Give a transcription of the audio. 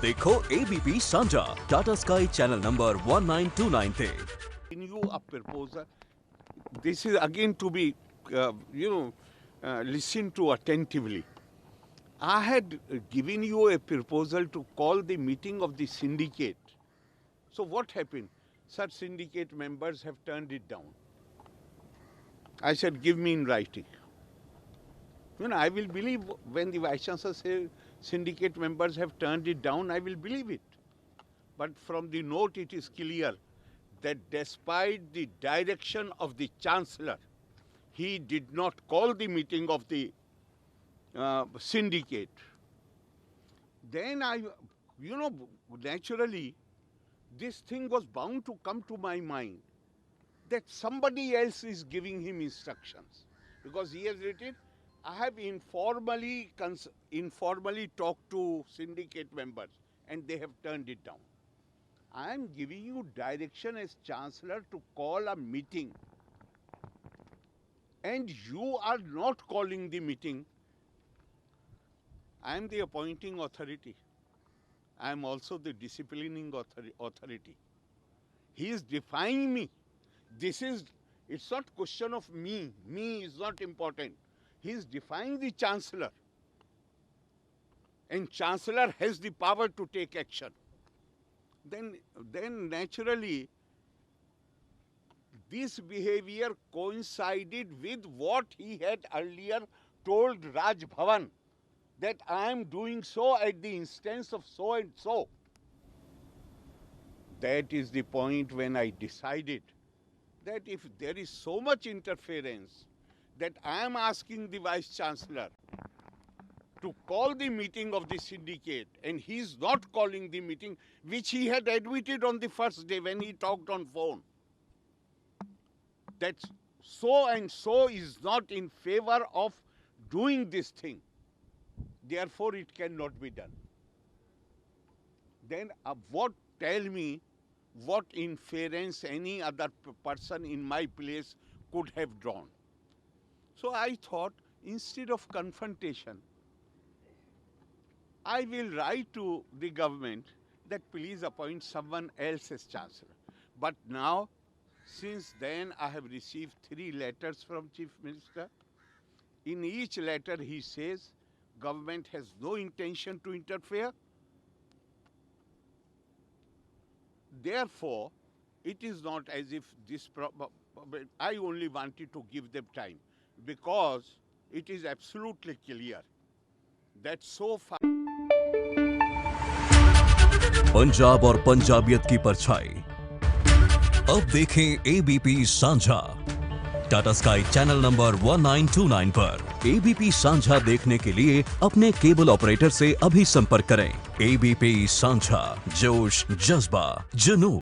देखो एबीपी सांझा Tata sky channel number 1929 थे। In you a proposal, this is again to be, listened to attentively. I had given you a proposal to call the meeting of the syndicate. So what happened? Such syndicate members have turned it down. I said, give me in writing. I will believe when the Vice Chancellor says syndicate members have turned it down, I will believe it. But from the note it is clear that despite the direction of the Chancellor, he did not call the meeting of the syndicate. Then naturally, this thing was bound to come to my mind that somebody else is giving him instructions. Because he has written, I have informally talked to syndicate members and they have turned it down. I am giving you direction as Chancellor to call a meeting and you are not calling the meeting. I am the appointing authority. I am also the disciplining authority. He is defying me. It's not question of me. Me is not important. He is defying the Chancellor. And Chancellor has the power to take action. Then naturally, this behavior coincided with what he had earlier told Raj Bhavan, that I am doing so at the instance of so and so. That is the point when I decided that if there is so much interference, that I am asking the Vice Chancellor to call the meeting of the syndicate and he is not calling the meeting, which he had admitted on the first day when he talked on phone, that so and so is not in favor of doing this thing. Therefore, it cannot be done. Then tell me what inference any other person in my place could have drawn. So I thought, instead of confrontation, I will write to the government that please appoint someone else as Chancellor. But now, since then, I have received 3 letters from Chief Minister. In each letter, he says, government has no intention to interfere. Therefore, it is not as if I only wanted to give them time, because it is absolutely clear that so far Punjab और पंजाबियत की परछाई अब देखें ABP सांझा Tata sky channel number 1929 पर। ABP सांझा देखने के लिए अपने केबल ऑपरेटर से अभी संपर्क करें। एबीपी सांझा, जोश, जज्बा, जुनून।